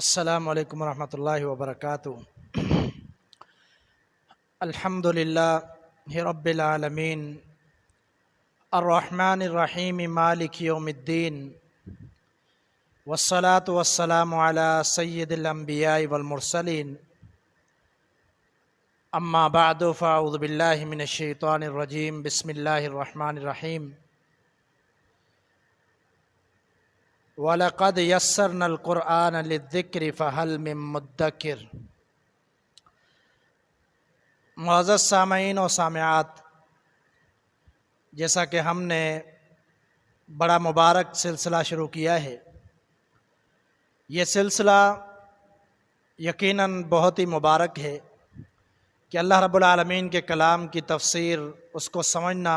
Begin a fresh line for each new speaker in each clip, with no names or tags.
السلام علیکم ورحمۃ اللہ وبرکاتہ۔ الحمد للہ رب العالمین الرحمن الرحیم مالک یوم الدین والصلاة والسلام علی سید الانبیاء والمرسلین اما بعد فاعوذ باللہ من الشیطان الرجیم بسم اللہ الرحمن الرحیم وَلَقَدْ يَسَّرْنَا الْقُرْآنَ لِلذِّكْرِ فَهَلْ مِن مُدَّكِرٍ۔ معزز سامعین و سامعات، جیسا کہ ہم نے بڑا مبارک سلسلہ شروع کیا ہے، یہ سلسلہ یقیناً بہت ہی مبارک ہے کہ اللہ رب العالمین کے کلام کی تفسیر، اس کو سمجھنا،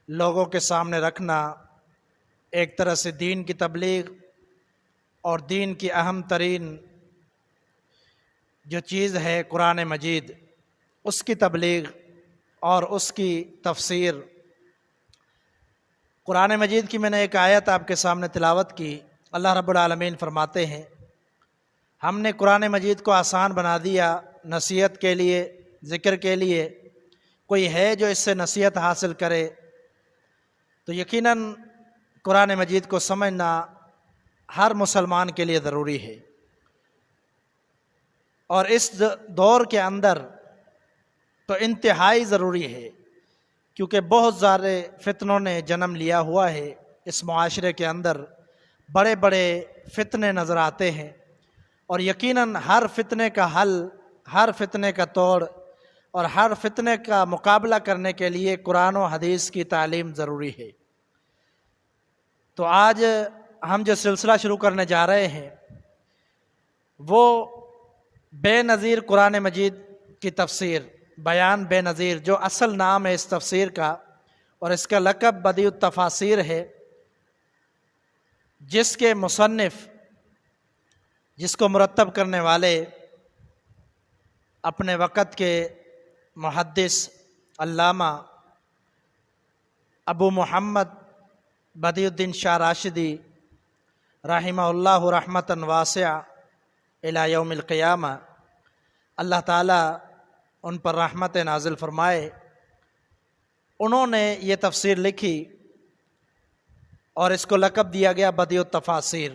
لوگوں کے سامنے رکھنا، ایک طرح سے دین کی تبلیغ اور دین کی اہم ترین جو چیز ہے قرآن مجید، اس کی تبلیغ اور اس کی تفسیر۔ قرآن مجید کی میں نے ایک آیت آپ کے سامنے تلاوت کی۔ اللہ رب العالمین فرماتے ہیں، ہم نے قرآن مجید کو آسان بنا دیا نصیحت کے لیے، ذکر کے لیے۔ کوئی ہے جو اس سے نصیحت حاصل کرے تو یقیناً قرآن مجید کو سمجھنا ہر مسلمان کے لیے ضروری ہے، اور اس دور کے اندر تو انتہائی ضروری ہے، کیونکہ بہت سارے فتنوں نے جنم لیا ہوا ہے۔ اس معاشرے کے اندر بڑے بڑے فتنے نظر آتے ہیں، اور یقیناً ہر فتنے کا حل، ہر فتنے کا توڑ اور ہر فتنے کا مقابلہ کرنے کے لیے قرآن و حدیث کی تعلیم ضروری ہے۔ تو آج ہم جو سلسلہ شروع کرنے جا رہے ہیں وہ بے نظیر قرآن مجید کی تفسیر، بیان بے نظیر، جو اصل نام ہے اس تفسیر کا، اور اس کا لقب بدیع التفاسیر ہے، جس کے مصنف، جس کو مرتب کرنے والے اپنے وقت کے محدث علامہ ابو محمد بدیع الدین شاہ راشدی رحمہ اللہ رحمتاً واسعہ الی یوم القیامہ، اللہ تعالیٰ ان پر رحمت نازل فرمائے۔ انہوں نے یہ تفسیر لکھی اور اس کو لقب دیا گیا بدیع التفاسیر۔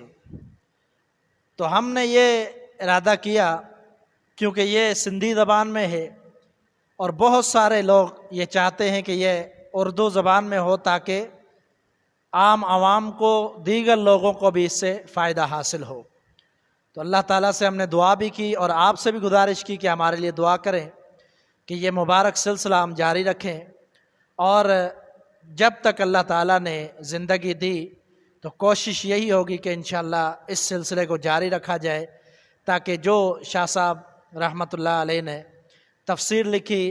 تو ہم نے یہ ارادہ کیا کیونکہ یہ سندھی زبان میں ہے، اور بہت سارے لوگ یہ چاہتے ہیں کہ یہ اردو زبان میں ہو تاکہ عام عوام کو، دیگر لوگوں کو بھی اس سے فائدہ حاصل ہو۔ تو اللہ تعالیٰ سے ہم نے دعا بھی کی اور آپ سے بھی گزارش کی کہ ہمارے لیے دعا کریں کہ یہ مبارک سلسلہ ہم جاری رکھیں، اور جب تک اللہ تعالیٰ نے زندگی دی تو کوشش یہی ہوگی کہ انشاءاللہ اس سلسلے کو جاری رکھا جائے، تاکہ جو شاہ صاحب رحمۃ اللہ علیہ نے تفسیر لکھی،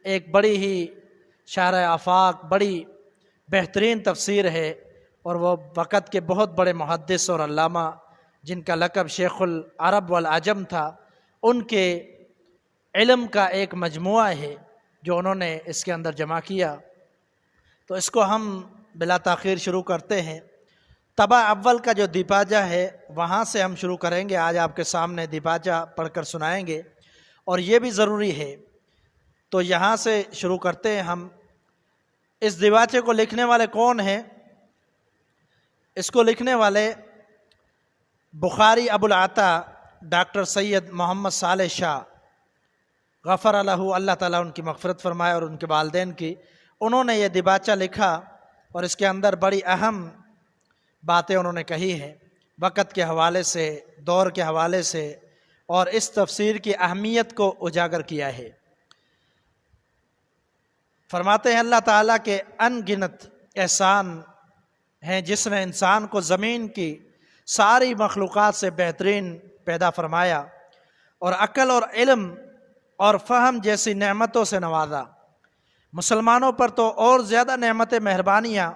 ایک بڑی ہی شارح آفاق، بڑی بہترین تفسیر ہے، اور وہ وقت کے بہت بڑے محدث اور علامہ جن کا لقب شیخ العرب والعجم تھا، ان کے علم کا ایک مجموعہ ہے جو انہوں نے اس کے اندر جمع کیا۔ تو اس کو ہم بلا تاخیر شروع کرتے ہیں۔ طبع اول کا جو دیپاجہ ہے وہاں سے ہم شروع کریں گے۔ آج آپ کے سامنے دیپاجہ پڑھ کر سنائیں گے، اور یہ بھی ضروری ہے، تو یہاں سے شروع کرتے ہیں ہم۔ اس دیباچے کو لکھنے والے کون ہیں؟ اس کو لکھنے والے بخاری ابو العطا ڈاکٹر سید محمد صالح شاہ غفر لہ، اللہ تعالیٰ ان کی مغفرت فرمائے اور ان کے والدین کی۔ انہوں نے یہ دیباچہ لکھا اور اس کے اندر بڑی اہم باتیں انہوں نے کہی ہیں، وقت کے حوالے سے، دور کے حوالے سے، اور اس تفسیر کی اہمیت کو اجاگر کیا ہے۔ فرماتے ہیں اللہ تعالیٰ کے ان گنت احسان ہیں جس نے انسان کو زمین کی ساری مخلوقات سے بہترین پیدا فرمایا، اور عقل اور علم اور فہم جیسی نعمتوں سے نوازا۔ مسلمانوں پر تو اور زیادہ نعمت مہربانیاں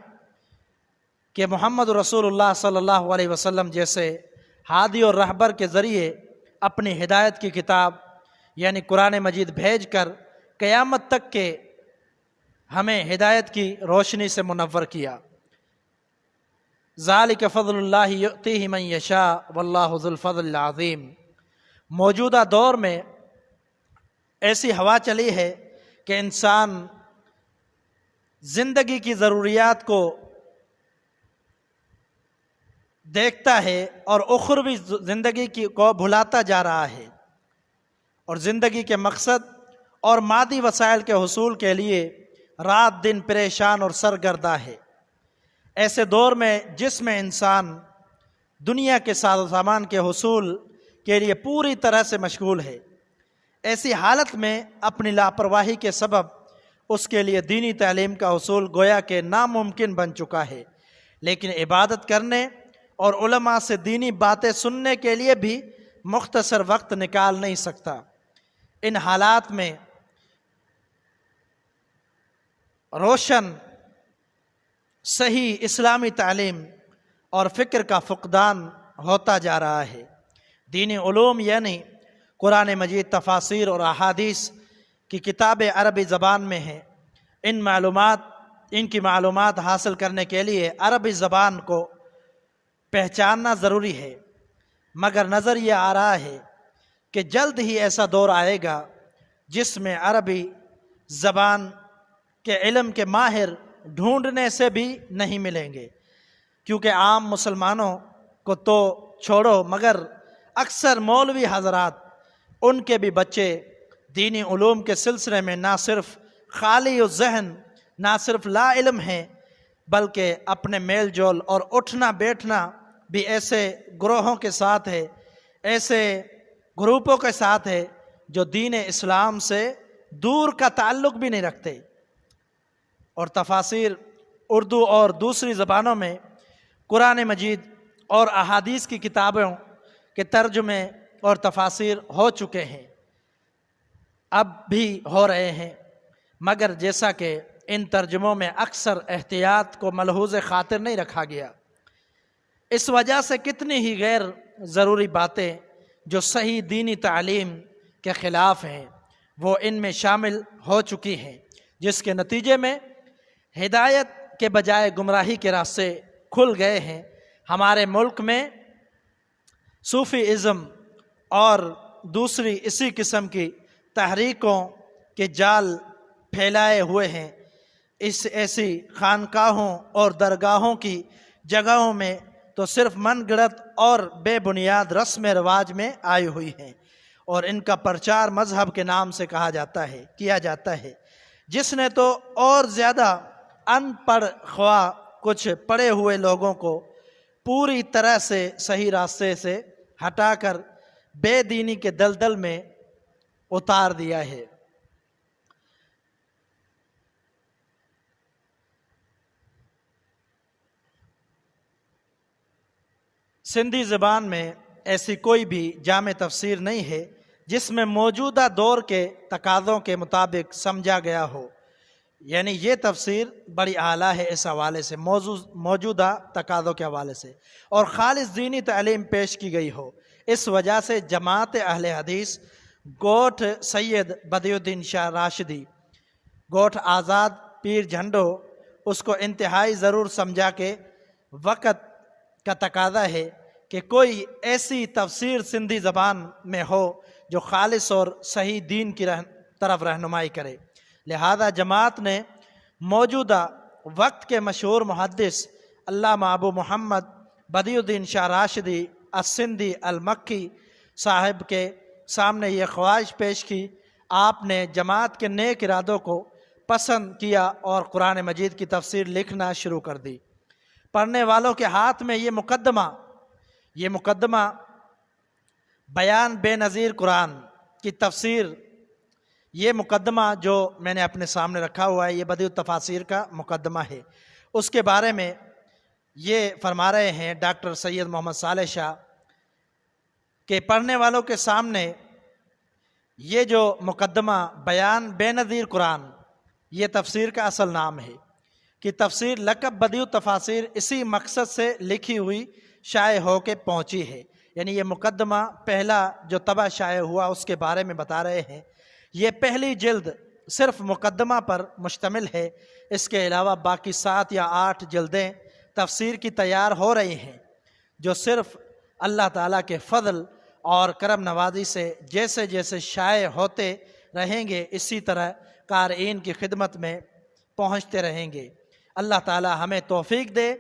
کہ محمد رسول اللہ صلی اللہ علیہ وسلم جیسے ہادی اور رہبر کے ذریعے اپنی ہدایت کی کتاب یعنی قرآن مجید بھیج کر قیامت تک کے ہمیں ہدایت کی روشنی سے منور کیا۔ ذالک فضل اللہ یؤتیہ من یشاء واللہ ذو الفضل العظیم۔ موجودہ دور میں ایسی ہوا چلی ہے کہ انسان زندگی کی ضروریات کو دیکھتا ہے اور اخروی زندگی کو بھلاتا جا رہا ہے، اور زندگی کے مقصد اور مادی وسائل کے حصول کے لیے رات دن پریشان اور سرگرداں ہے۔ ایسے دور میں جس میں انسان دنیا کے ساز و سامان کے حصول کے لیے پوری طرح سے مشغول ہے، ایسی حالت میں اپنی لاپرواہی کے سبب اس کے لیے دینی تعلیم کا حصول گویا کہ ناممکن بن چکا ہے، لیکن عبادت کرنے اور علماء سے دینی باتیں سننے کے لیے بھی مختصر وقت نکال نہیں سکتا۔ ان حالات میں روشن صحیح اسلامی تعلیم اور فکر کا فقدان ہوتا جا رہا ہے۔ دینی علوم یعنی قرآن مجید، تفاسیر اور احادیث کی کتابیں عربی زبان میں ہیں۔ ان کی معلومات حاصل کرنے کے لیے عربی زبان کو پہچاننا ضروری ہے، مگر نظر یہ آ رہا ہے کہ جلد ہی ایسا دور آئے گا جس میں عربی زبان کے علم کے ماہر ڈھونڈنے سے بھی نہیں ملیں گے، کیونکہ عام مسلمانوں کو تو چھوڑو مگر اکثر مولوی حضرات، ان کے بھی بچے دینی علوم کے سلسلے میں نہ صرف خالی و ذہن، نہ صرف لا علم ہیں، بلکہ اپنے میل جول اور اٹھنا بیٹھنا بھی ایسے گروہوں کے ساتھ ہے، ایسے گروپوں کے ساتھ ہے جو دین اسلام سے دور کا تعلق بھی نہیں رکھتے۔ اور تفاسیر اردو اور دوسری زبانوں میں قرآن مجید اور احادیث کی کتابوں کے ترجمے اور تفاسیر ہو چکے ہیں، اب بھی ہو رہے ہیں، مگر جیسا کہ ان ترجموں میں اکثر احتیاط کو ملحوظ خاطر نہیں رکھا گیا، اس وجہ سے کتنی ہی غیر ضروری باتیں جو صحیح دینی تعلیم کے خلاف ہیں وہ ان میں شامل ہو چکی ہیں، جس کے نتیجے میں ہدایت کے بجائے گمراہی کے راستے کھل گئے ہیں۔ ہمارے ملک میں صوفی ازم اور دوسری اسی قسم کی تحریکوں کے جال پھیلائے ہوئے ہیں، ایسی خانقاہوں اور درگاہوں کی جگہوں میں تو صرف من گڑت اور بے بنیاد رسم رواج میں آئی ہوئی ہیں، اور ان کا پرچار مذہب کے نام سے کیا جاتا ہے، جس نے تو اور زیادہ ان پڑھ خواہ کچھ پڑھے ہوئے لوگوں کو پوری طرح سے صحیح راستے سے ہٹا کر بے دینی کے دلدل میں اتار دیا ہے۔ سندھی زبان میں ایسی کوئی بھی جامع تفسیر نہیں ہے جس میں موجودہ دور کے تقاضوں کے مطابق سمجھا گیا ہو، یعنی یہ تفسیر بڑی اعلیٰ ہے اس حوالے سے، موجودہ تقاضوں کے حوالے سے، اور خالص دینی تعلیم پیش کی گئی ہو۔ اس وجہ سے جماعت اہل حدیث گوٹھ سید بدیع الدین شاہ راشدی، گوٹھ آزاد پیر جھنڈو اس کو انتہائی ضرور سمجھا کہ وقت کا تقاضا ہے کہ کوئی ایسی تفسیر سندھی زبان میں ہو جو خالص اور صحیح دین کی طرف رہنمائی کرے۔ لہذا جماعت نے موجودہ وقت کے مشہور محدث علامہ ابو محمد بدیع الدین شاہ راشدی السندھی المکی صاحب کے سامنے یہ خواہش پیش کی۔ آپ نے جماعت کے نیک ارادوں کو پسند کیا اور قرآن مجید کی تفسیر لکھنا شروع کر دی۔ پڑھنے والوں کے ہاتھ میں یہ مقدمہ بیان بے نظیر قرآن کی تفسیر، یہ مقدمہ جو میں نے اپنے سامنے رکھا ہوا ہے، یہ بدیع التفاسیر کا مقدمہ ہے۔ اس کے بارے میں یہ فرما رہے ہیں ڈاکٹر سید محمد صالح شاہ کہ پڑھنے والوں کے سامنے یہ جو مقدمہ بیان بے نظیر قرآن، یہ تفسیر کا اصل نام ہے کہ تفسیر لقب بدیع التفاسیر اسی مقصد سے لکھی ہوئی شائع ہو کے پہنچی ہے، یعنی یہ مقدمہ پہلا جو طبع شائع ہوا اس کے بارے میں بتا رہے ہیں۔ یہ پہلی جلد صرف مقدمہ پر مشتمل ہے، اس کے علاوہ باقی 7 یا 8 جلدیں تفسیر کی تیار ہو رہی ہیں، جو صرف اللہ تعالیٰ کے فضل اور کرم نوازی سے جیسے جیسے شائع ہوتے رہیں گے اسی طرح قارئین کی خدمت میں پہنچتے رہیں گے۔ اللہ تعالیٰ ہمیں توفیق دے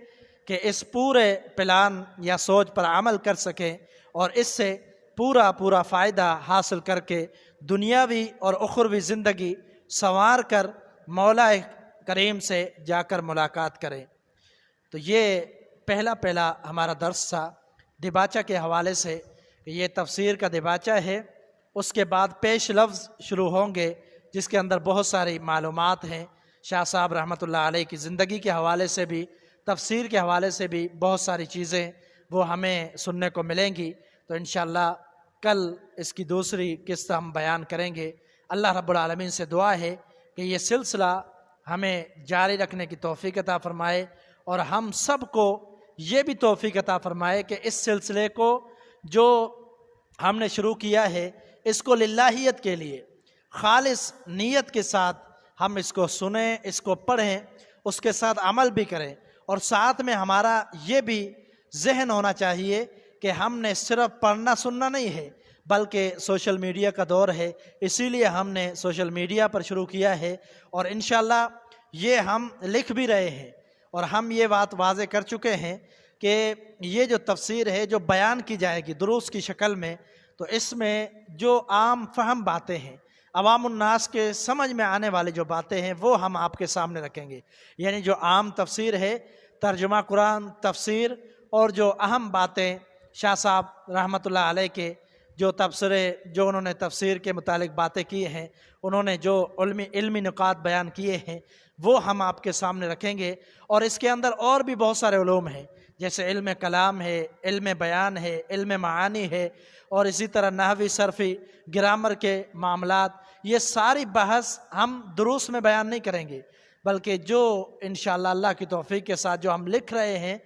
کہ اس پورے پلان یا سوچ پر عمل کر سکیں اور اس سے پورا فائدہ حاصل کر کے دنیاوی اور اخروی زندگی سنوار کر مولا کریم سے جا کر ملاقات کریں۔ تو یہ پہلا ہمارا درس تھا دیباچہ کے حوالے سے کہ یہ تفسیر کا دیباچہ ہے۔ اس کے بعد پیش لفظ شروع ہوں گے جس کے اندر بہت ساری معلومات ہیں، شاہ صاحب رحمۃ اللہ علیہ کی زندگی کے حوالے سے بھی، تفسیر کے حوالے سے بھی بہت ساری چیزیں وہ ہمیں سننے کو ملیں گی۔ تو انشاءاللہ کل اس کی دوسری قسط ہم بیان کریں گے۔ اللہ رب العالمین سے دعا ہے کہ یہ سلسلہ ہمیں جاری رکھنے کی توفیق عطا فرمائے اور ہم سب کو یہ بھی توفیق عطا فرمائے کہ اس سلسلے کو جو ہم نے شروع کیا ہے اس کو للہیت کے لیے خالص نیت کے ساتھ ہم اس کو سنیں، اس کو پڑھیں، اس کے ساتھ عمل بھی کریں، اور ساتھ میں ہمارا یہ بھی ذہن ہونا چاہیے کہ ہم نے صرف پڑھنا سننا نہیں ہے بلکہ سوشل میڈیا کا دور ہے، اسی لیے ہم نے سوشل میڈیا پر شروع کیا ہے، اور انشاءاللہ یہ ہم لکھ بھی رہے ہیں اور ہم یہ بات واضح کر چکے ہیں کہ یہ جو تفسیر ہے جو بیان کی جائے گی دروس کی شکل میں، تو اس میں جو عام فہم باتیں ہیں، عوام الناس کے سمجھ میں آنے والی جو باتیں ہیں وہ ہم آپ کے سامنے رکھیں گے۔ یعنی جو عام تفسیر ہے، ترجمہ قرآن تفسیر، اور جو اہم باتیں شاہ صاحب رحمۃ اللہ علیہ کے جو تبصرے، جو انہوں نے تفسیر کے متعلق باتیں کی ہیں، انہوں نے جو علمی نکات بیان کیے ہیں وہ ہم آپ کے سامنے رکھیں گے۔ اور اس کے اندر اور بھی بہت سارے علوم ہیں، جیسے علم کلام ہے، علم بیان ہے، علم معانی ہے، اور اسی طرح نحوی، صرفی، گرامر کے معاملات، یہ ساری بحث ہم دروس میں بیان نہیں کریں گے بلکہ جو انشاءاللہ اللہ کی توفیق کے ساتھ جو ہم لکھ رہے ہیں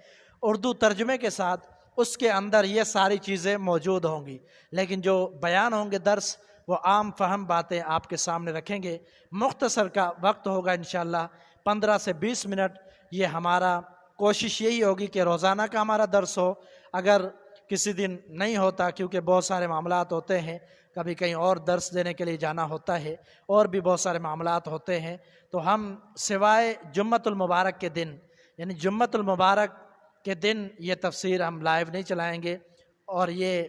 اردو ترجمے کے ساتھ، اس کے اندر یہ ساری چیزیں موجود ہوں گی، لیکن جو بیان ہوں گے درس وہ عام فہم باتیں آپ کے سامنے رکھیں گے۔ مختصر کا وقت ہوگا انشاءاللہ 15 سے 20 منٹ، یہ ہمارا کوشش یہی ہوگی کہ روزانہ کا ہمارا درس ہو۔ اگر کسی دن نہیں ہوتا کیونکہ بہت سارے معاملات ہوتے ہیں، کبھی کہیں اور درس دینے کے لیے جانا ہوتا ہے، اور بھی بہت سارے معاملات ہوتے ہیں، تو ہم سوائے جمعۃ المبارک کے دن، یعنی جمعۃ المبارک کے دن یہ تفسیر ہم لائیو نہیں چلائیں گے اور یہ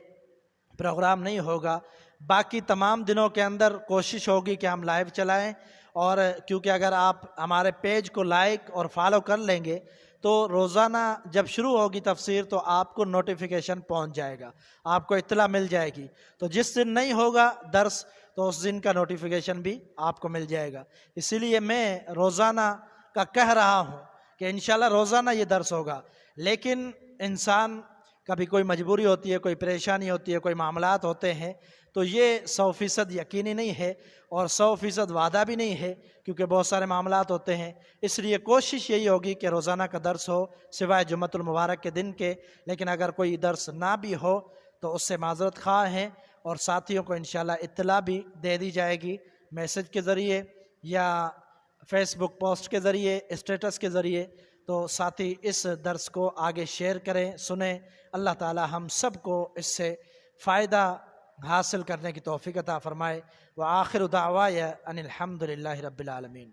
پروگرام نہیں ہوگا۔ باقی تمام دنوں کے اندر کوشش ہوگی کہ ہم لائیو چلائیں، اور کیونکہ اگر آپ ہمارے پیج کو لائک اور فالو کر لیں گے تو روزانہ جب شروع ہوگی تفسیر تو آپ کو نوٹیفیکیشن پہنچ جائے گا، آپ کو اطلاع مل جائے گی، تو جس دن نہیں ہوگا درس تو اس دن کا نوٹیفیکیشن بھی آپ کو مل جائے گا۔ اسی لیے میں روزانہ کا کہہ رہا ہوں کہ انشاءاللہ روزانہ یہ درس ہوگا، لیکن انسان کبھی کوئی مجبوری ہوتی ہے، کوئی پریشانی ہوتی ہے، کوئی معاملات ہوتے ہیں، تو یہ 100% یقینی نہیں ہے اور 100% وعدہ بھی نہیں ہے کیونکہ بہت سارے معاملات ہوتے ہیں۔ اس لیے کوشش یہی ہوگی کہ روزانہ کا درس ہو سوائے جمعۃ المبارک کے دن کے، لیکن اگر کوئی درس نہ بھی ہو تو اس سے معذرت خواہ ہیں، اور ساتھیوں کو انشاءاللہ اطلاع بھی دے دی جائے گی میسج کے ذریعے یا فیس بک پوسٹ کے ذریعے، اسٹیٹس کے ذریعے۔ تو ساتھی اس درس کو آگے شیئر کریں، سنیں۔ اللہ تعالی ہم سب کو اس سے فائدہ حاصل کرنے کی توفیق عطا فرمائے۔ وآخر دعوایا ان الحمد للہ رب العالمین۔